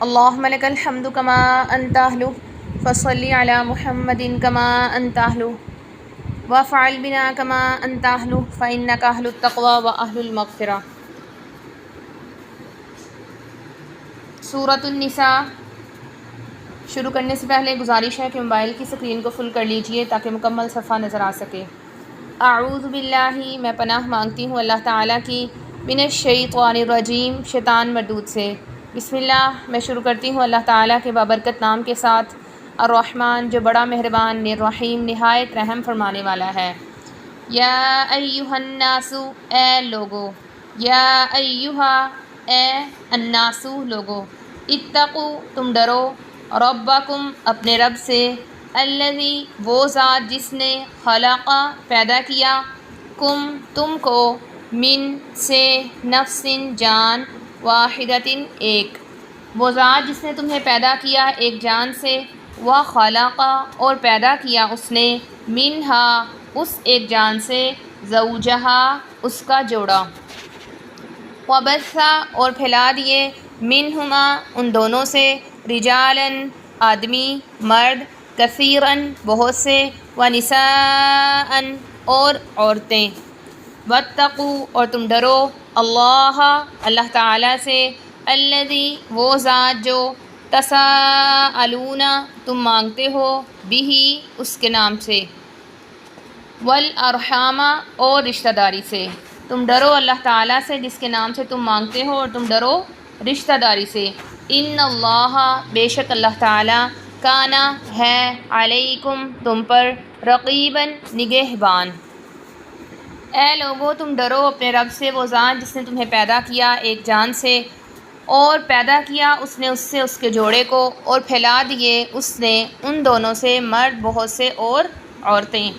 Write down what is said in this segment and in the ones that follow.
اللہم لک الحمد کما انت اہلہ فصلی علی محمد کما انت اہلہ وافعل بنا کما انت اہلہ فانک اہل التقوی و اہل المغفرہ۔ سورۃ النساء شروع کرنے سے پہلے گزارش ہے کہ موبائل کی اسکرین کو فل کر لیجئے تاکہ مکمل صفحہ نظر آ سکے۔ اعوذ باللہ، میں پناہ مانگتی ہوں اللہ تعالیٰ کی، من الشیطان الرجیم، شیطان مردود سے۔ بسم اللہ، میں شروع کرتی ہوں اللہ تعالیٰ کے بابرکت نام کے ساتھ، الرحمن جو بڑا مہربان، الرحیم نہایت رحم فرمانے والا ہے۔ یا ایہا الناس، اے لوگو، یا ایہا، اے الناس لوگو، اتقوا تم ڈرو، ربکم اپنے رب سے، الذی وہ ذات جس نے خلق پیدا کیا، کم تم کو، من سے، نفس جان، واحدۃ ایک، وہ ذات جس نے تمہیں پیدا کیا ایک جان سے، وخلق اور پیدا کیا اس نے، منہا اس ایک جان سے، زوجہا اس کا جوڑا، وبث اور پھیلا دیے، منہما ان دونوں سے، رجالاً آدمی مرد، کثیراً بہت سے، ونساءً اور عورتیں، واتقوا اور تم ڈرو، اللہ اللہ تعالیٰ سے، الذی وہ ذات جو، تساءلون تم مانگتے ہو، بہ اس کے نام سے، والارحام اور رشتہ داری سے، تم ڈرو اللہ تعالیٰ سے جس کے نام سے تم مانگتے ہو، اور تم ڈرو رشتہ داری سے۔ ان اللہ بے شک اللہ تعالیٰ، کانا ہے، علیکم تم پر، رقیباً نگہبان۔ اے لوگو تم ڈرو اپنے رب سے، وہ ذات جس نے تمہیں پیدا کیا ایک جان سے، اور پیدا کیا اس نے اس سے اس کے جوڑے کو، اور پھیلا دیے اس نے ان دونوں سے، مرد بہت سے اور عورتیں،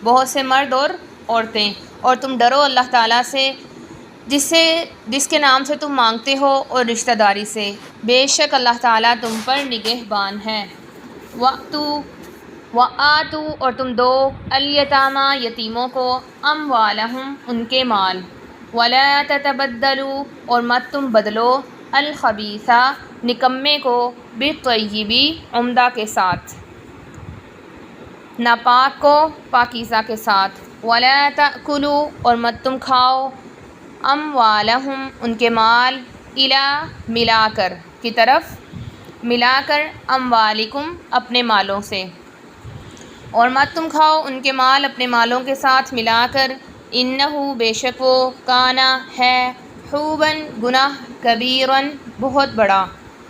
بہت سے مرد اور عورتیں، اور تم ڈرو اللہ تعالیٰ سے جس کے نام سے تم مانگتے ہو، اور رشتہ داری سے، بے شک اللہ تعالیٰ تم پر نگہبان ہے۔ وآتوا اور تم دو، الیتامیٰ یتیموں کو، اموالہم ان کے مال، ولا تتبدلوا اور مت تم بدلو، الخبیث نکمے کو، بالطیب عمدہ کے ساتھ، ناپاک کو پاکیزہ کے ساتھ، ولا تأکلوا اور مت تم کھاؤ، اموالہم ان کے مال، الی ملا کر کی طرف، ملا کر، اموالکم اپنے مالوں سے، اور مت تم کھاؤ ان کے مال اپنے مالوں کے ساتھ ملا کر، انہ بے شک وہ، کانا ہے، حوباً گناہ، کبیراً بہت بڑا،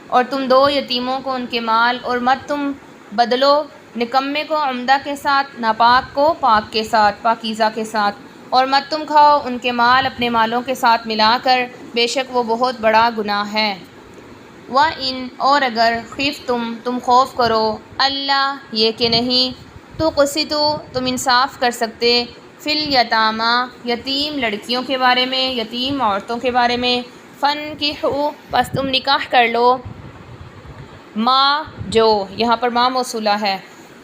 اور تم دو یتیموں کو ان کے مال، اور مت تم بدلو، نکمے کو عمدہ کے ساتھ، ناپاک کو پاک کے ساتھ، پاکیزہ کے ساتھ، اور مت تم کھاؤ ان کے مال اپنے مالوں کے ساتھ ملا کر، بے شک وہ بہت بڑا گناہ ہے۔ وَإِنْ اور اگر، خفتم خوف کرو، اللہ یہ کہ نہیں، تقسطوا تم انصاف کر سکتے، فی الیتامیٰ یتیم لڑکیوں کے بارے میں، یتیم عورتوں کے بارے میں، فانکحوا پس تم نکاح کر لو، ما جو، یہاں پر ما موصولہ ہے،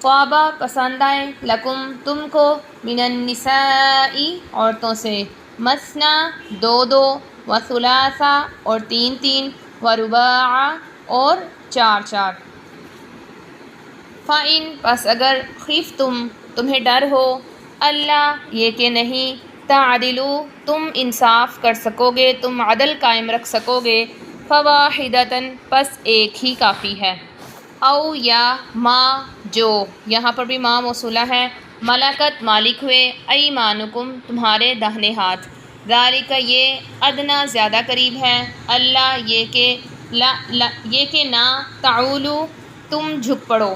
طاب پسند آئے، لکم تم کو، من النساء عورتوں سے، مثنی دو دو، وثلاث اور تین تین، ورباع اور چار چار۔ فَإِن پس اگر، خفتم تمہیں ڈر ہو، اللہ یہ کہ نہیں، تعدلوا تم انصاف کر سکو گے، تم عدل قائم رکھ سکو گے، فواحدۃ پس ایک ہی کافی ہے، او یا ما جو، یہاں پر بھی ما موصولہ ہے، ملکت مالک ہوئے، ایمانکم تمہارے داہنے ہاتھ، ذالک یہ، ادنیٰ زیادہ قریب ہے، اللہ یہ کہ نہ، تعولوا تم جھک پڑو،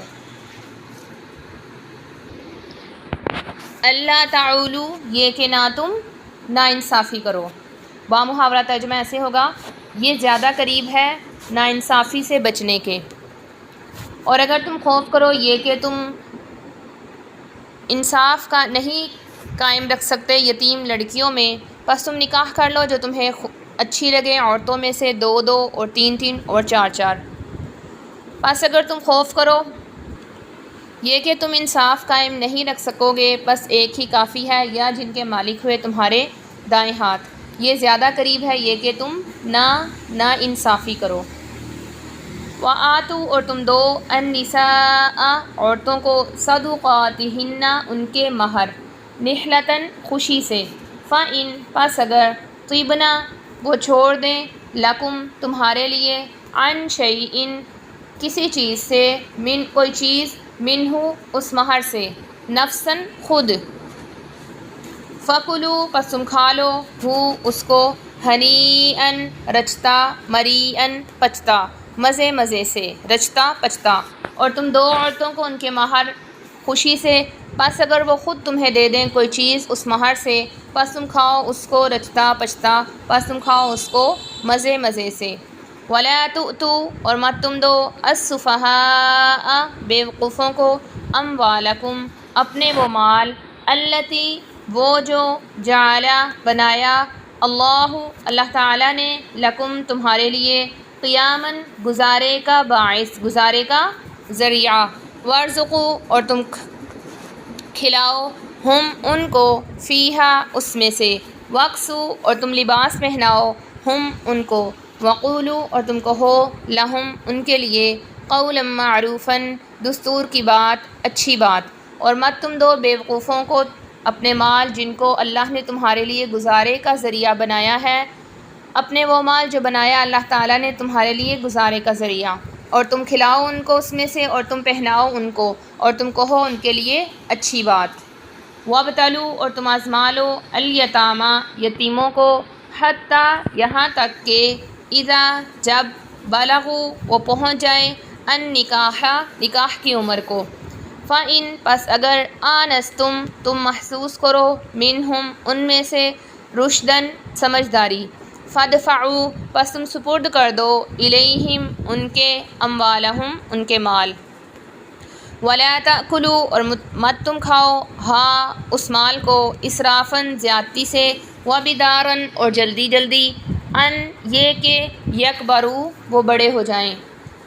اللہ تعولوا یہ کہ نہ تم ناانصافی کرو۔ بامحاورہ ترجمہ ایسے ہوگا، یہ زیادہ قریب ہے ناانصافی سے بچنے کے، اور اگر تم خوف کرو یہ کہ تم انصاف کا نہیں قائم رکھ سکتے یتیم لڑکیوں میں، پس تم نکاح کر لو جو تمہیں اچھی لگے عورتوں میں سے، دو دو اور تین تین اور چار چار۔ پس اگر تم خوف کرو یہ کہ تم انصاف قائم نہیں رکھ سکو گے، بس ایک ہی کافی ہے، یا جن کے مالک ہوئے تمہارے دائیں ہاتھ، یہ زیادہ قریب ہے یہ کہ تم نا انصافی کرو۔ وآتو اور تم دو النساء عورتوں کو صدقاتہن ان کے مہر نحلتاً خوشی سے فإن پس اگر طیبنا وہ چھوڑ دیں لکم تمہارے لیے عن شیئن کسی چیز سے من کوئی چیز منہ اس مہر سے نفساً خود فکلوا پس تم کھا لو ہو اس کو ہنیئن رچتا مریئن پچتا مزے مزے سے رچتا پچتا اور تم دو عورتوں کو ان کے مہر خوشی سے پس اگر وہ خود تمہیں دے دیں کوئی چیز اس مہر سے پس تم کھاؤ اس کو رچتا پچتا پس تم کھاؤ اس کو مزے مزے سے ولا تؤتوا اور مت تم دو السفہاء بیوقوفوں کو اموالکم اپنے وہ مال التی وہ جو جعل بنایا اللہ تعالیٰ نے لکم تمہارے لیے قیاماً گزارے کا باعث گزارے کا ذریعہ وارزقوا اور تم کھلاؤ ہم ان کو فیہا اس میں سے وکسو اور تم لباس پہناؤ ہم ان کو وقولو اور تم کہو لہم ان کے لیے قولا معروفاً دستور کی بات اچھی بات اور مت تم دو بیوقوفوں کو اپنے مال جن کو اللہ نے تمہارے لیے گزارے کا ذریعہ بنایا ہے اپنے وہ مال جو بنایا اللہ تعالیٰ نے تمہارے لیے گزارے کا ذریعہ اور تم کھلاؤ ان کو اس میں سے اور تم پہناؤ ان کو اور تم کہو ان کے لیے اچھی بات وابتلوا اور تم آزما لو الیتامی یتیموں کو حتیٰ یہاں تک کہ اذا جب بلغوا وہ پہنچ جائیں النکاح نکاح کی عمر کو فإن پس اگر آنستم تم محسوس کرو منہم ان میں سے رشدن سمجھداری فادفعوا پس تم سپرد کر دو الیہم ان کے اموالہم ان کے مال ولا تأکلوا اور مت تم کھاؤ ہاں اس مال کو اسرافاً زیادتی سے وبداراً اور جلدی جلدی ان یہ کہ یکبروا وہ بڑے ہو جائیں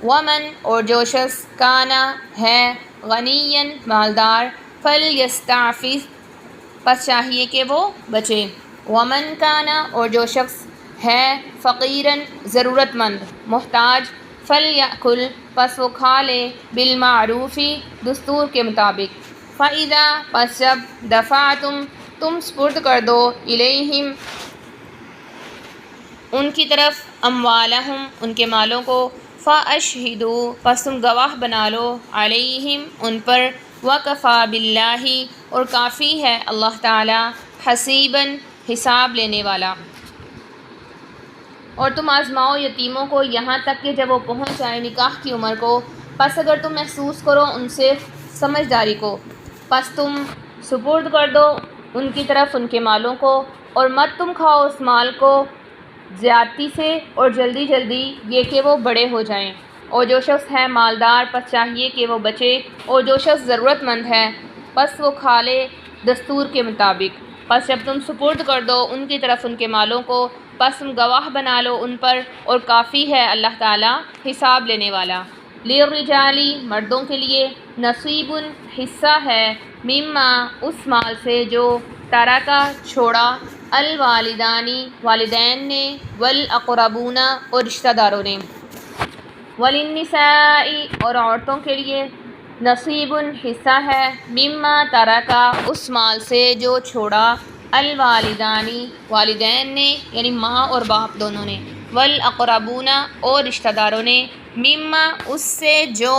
ومن اور جو شخص کانا ہے غنیاً مالدار فلیستعفف پس چاہیے کہ وہ بچے ومن کانا اور جو شخص ہے فقیراً ضرورت مند محتاج فلیأکل پس وہ کھا لے بالمعروفی دستور کے مطابق فإذا پس جب دفعتم تم سپرد کر دو الیہم ان کی طرف اموالہم ان کے مالوں کو فاشہدوا پس تم گواہ بنا لو علیہم ان پر وکفی باللہ اور کافی ہے اللہ تعالی حسیباً حساب لینے والا اور تم آزماؤ یتیموں کو یہاں تک کہ جب وہ پہنچ جائیں نکاح کی عمر کو پس اگر تم محسوس کرو ان سے سمجھداری کو پس تم سپرد کر دو ان کی طرف ان کے مالوں کو اور مت تم کھاؤ اس مال کو زیادتی سے اور جلدی جلدی یہ کہ وہ بڑے ہو جائیں اور جو شخص ہے مالدار پس چاہیے کہ وہ بچے اور جو شخص ضرورت مند ہے پس وہ کھا لے دستور کے مطابق پس جب تم سپرد کر دو ان کی طرف ان کے مالوں کو پس تم گواہ بنا لو ان پر اور کافی ہے اللہ تعالیٰ حساب لینے والا للرجالی مردوں کے لیے نصیب حصہ ہے مما اس مال سے جو ترکا چھوڑا الوالدانی والدین نے والاقربون اور رشتہ داروں نے وللنساء اور عورتوں کے لیے نصیب حصہ ہے مما ترکا اس مال سے جو چھوڑا الوالدانی والدین نے یعنی ماں اور باپ دونوں نے والاقربون اور رشتہ داروں نے مما اس سے جو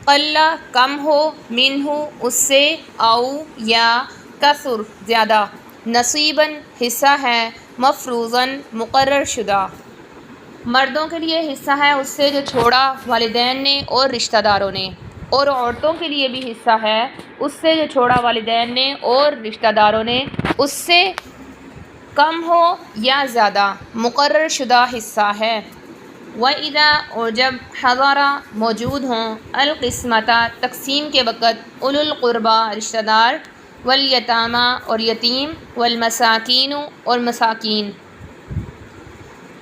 قل کم ہو منہ اس سے او یا کثر زیادہ نصیباً حصہ ہے مفروضاً مقرر شدہ مردوں کے لیے حصہ ہے اس سے جو چھوڑا والدین نے اور رشتہ داروں نے اور عورتوں کے لیے بھی حصہ ہے اس سے جو چھوڑا والدین نے اور رشتہ داروں نے اس سے کم ہو یا زیادہ مقرر شدہ حصہ ہے وَإِذَا اور جب حضرا موجود ہوں القسمۃ تقسیم کے وقت اولو القربہ رشتہ دار والیتامی اور یتیم والمساکین اور مساکین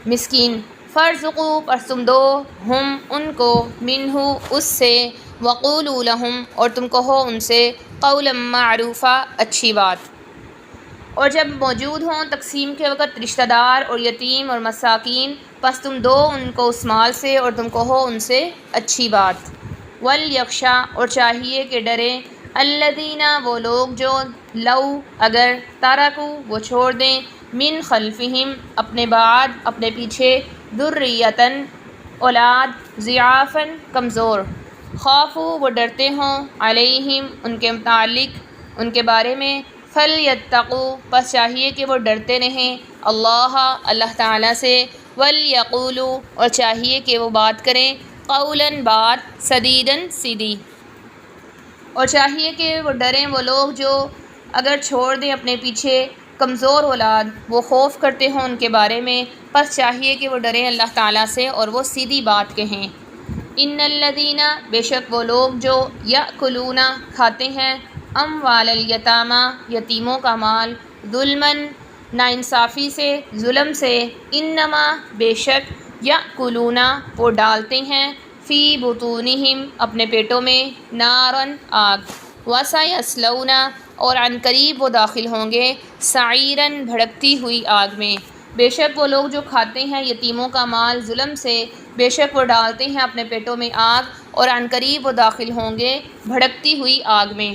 مسکین فارزقوا پس تم دو ہم ان کو منہ اس سے وقولوا لہم اور تم کہو ان سے قولا معروفا اچھی بات اور جب موجود ہوں تقسیم کے وقت رشتہ دار اور یتیم اور مساکین، پس تم دو ان کو اس مال سے اور تم کہو ان سے اچھی بات۔ وَلْيَخْشَا اور چاہیے کہ ڈریں، الَّذِينَ وہ لوگ جو لو اگر ترکوا وہ چھوڑ دیں، من خلفہم اپنے بعد اپنے پیچھے، ذریۃً اولاد، ضعافاً کمزور، خافوا وہ ڈرتے ہوں، علیہم ان کے متعلق ان کے بارے میں، فلیتقوا پس چاہیے کہ وہ ڈرتے رہیں اللہ تعالیٰ سے، ولیقولوا اور چاہیے کہ وہ بات کریں، قولاً بات، سدیداً سیدھی، اور چاہیے کہ وہ ڈریں وہ لوگ جو اگر چھوڑ دیں اپنے پیچھے کمزور اولاد، وہ خوف کرتے ہوں ان کے بارے میں، پس چاہیے کہ وہ ڈریں اللہ تعالیٰ سے اور وہ سیدھی بات کہیں۔ ان الذین بے شک وہ لوگ جو یأکلون کھاتے ہیں، اموال الیتامی یتیموں کا مال، ظلماً ناانصافی سے، ظلم سے، انما بے شک یأکلون وہ ڈالتے ہیں، فی بطونہم اپنے پیٹوں میں، ناراً آگ، وسیصلون اور عن قریب وہ داخل ہوں گے، سعیراً بھڑکتی ہوئی آگ میں۔ بے شک وہ لوگ جو کھاتے ہیں یتیموں کا مال ظلم سے، بے شک وہ ڈالتے ہیں اپنے پیٹوں میں آگ، اور عن قریب وہ داخل ہوں گے بھڑکتی ہوئی آگ میں۔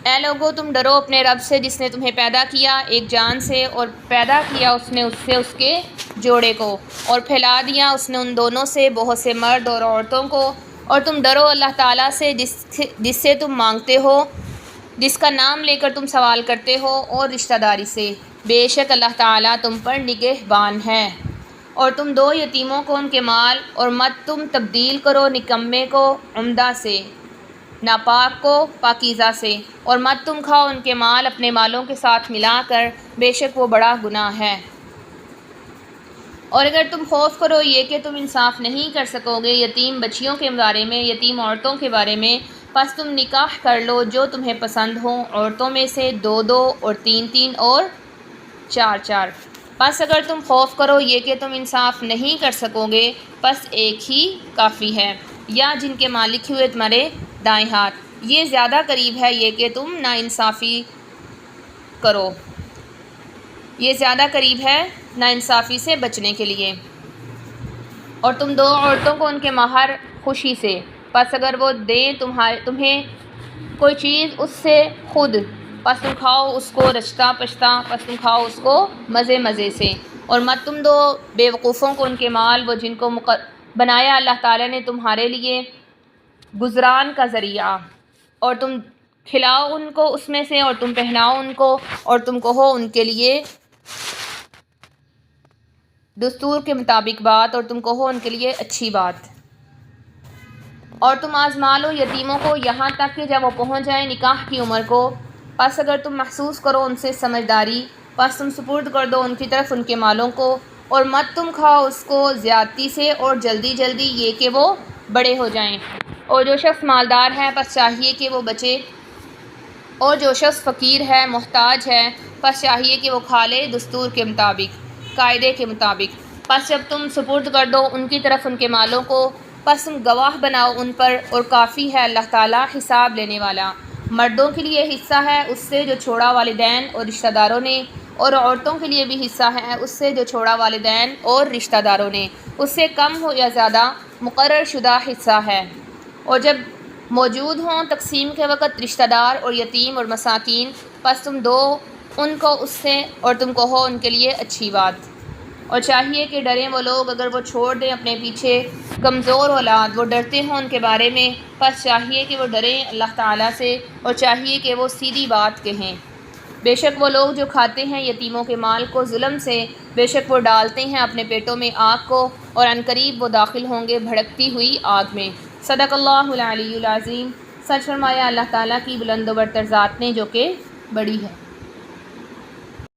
اے لوگو تم ڈرو اپنے رب سے جس نے تمہیں پیدا کیا ایک جان سے، اور پیدا کیا اس نے اس سے اس کے جوڑے کو، اور پھیلا دیا اس نے ان دونوں سے بہت سے مرد اور عورتوں کو، اور تم ڈرو اللہ تعالیٰ سے جس سے تم مانگتے ہو، جس کا نام لے کر تم سوال کرتے ہو، اور رشتہ داری سے، بے شک اللہ تعالیٰ تم پر نگہبان ہے۔ اور تم دو یتیموں کو ان کے مال، اور مت تم تبدیل کرو نکمے کو عمدہ سے، ناپاک کو پاکیزہ سے، اور مت تم کھاؤ ان کے مال اپنے مالوں کے ساتھ ملا کر، بے شک وہ بڑا گناہ ہے۔ اور اگر تم خوف کرو یہ کہ تم انصاف نہیں کر سکو گے یتیم بچیوں کے بارے میں، یتیم عورتوں کے بارے میں، پس تم نکاح کر لو جو تمہیں پسند ہوں عورتوں میں سے، دو دو اور تین تین اور چار چار۔ پس اگر تم خوف کرو یہ کہ تم انصاف نہیں کر سکو گے، پس ایک ہی کافی ہے، یا جن کے مالک ہوئے تمہارے دائیں ہاتھ، یہ زیادہ قریب ہے یہ کہ تم ناانصافی کرو، یہ زیادہ قریب ہے ناانصافی سے بچنے کے لیے۔ اور تم دو عورتوں کو ان کے مہر خوشی سے، پس اگر وہ دیں تمہیں کوئی چیز اس سے خود، پس تم کھاؤ اس کو رچتا پچتا، پس تم کھاؤ اس کو مزے مزے سے، اور مت تم دو بے وقوفوں کو ان کے مال، وہ جن کو بنایا اللہ تعالیٰ نے تمہارے لیے گزران کا ذریعہ، اور تم کھلاؤ ان کو اس میں سے، اور تم پہناؤ ان کو، اور تم کہو ان کے لیے دستور کے مطابق بات، اور تم کہو ان کے لیے اچھی بات۔ اور تم آزما لو یتیموں کو یہاں تک کہ جب وہ پہنچ جائیں نکاح کی عمر کو، پس اگر تم محسوس کرو ان سے سمجھداری، پس تم سپرد کر دو ان کی طرف ان کے مالوں کو، اور مت تم کھاؤ اس کو زیادتی سے اور جلدی جلدی یہ کہ وہ بڑے ہو جائیں۔ اور جو شخص مالدار ہے پس چاہیے کہ وہ بچے، اور جو شخص فقیر ہے محتاج ہے پس چاہیے کہ وہ کھا لے دستور کے مطابق، قاعدے کے مطابق۔ پس جب تم سپرد کر دو ان کی طرف ان کے مالوں کو، پس تم گواہ بناؤ ان پر، اور کافی ہے اللہ تعالیٰ حساب لینے والا۔ مردوں کے لیے حصہ ہے اس سے جو چھوڑا والدین اور رشتہ داروں نے، اور عورتوں کے لیے بھی حصہ ہے اس سے جو چھوڑا والدین اور رشتہ داروں نے، اس سے کم ہو یا زیادہ مقرر شدہ حصہ ہے۔ اور جب موجود ہوں تقسیم کے وقت رشتہ دار اور یتیم اور مساکین، پس تم دو ان کو اس سے، اور تم کہو ان کے لیے اچھی بات۔ اور چاہیے کہ ڈریں وہ لوگ اگر وہ چھوڑ دیں اپنے پیچھے کمزور اولاد، وہ ڈرتے ہوں ان کے بارے میں، پس چاہیے کہ وہ ڈریں اللہ تعالیٰ سے، اور چاہیے کہ وہ سیدھی بات کہیں۔ بے شک وہ لوگ جو کھاتے ہیں یتیموں کے مال کو ظلم سے، بے شک وہ ڈالتے ہیں اپنے پیٹوں میں آگ کو، اور عن قریب وہ داخل ہوں گے بھڑکتی ہوئی آگ میں۔ صدق اللہ العلی العظیم۔ سچ فرمایا اللہ تعالیٰ کی بلند و برتر ذات نے جو کہ بڑی ہے۔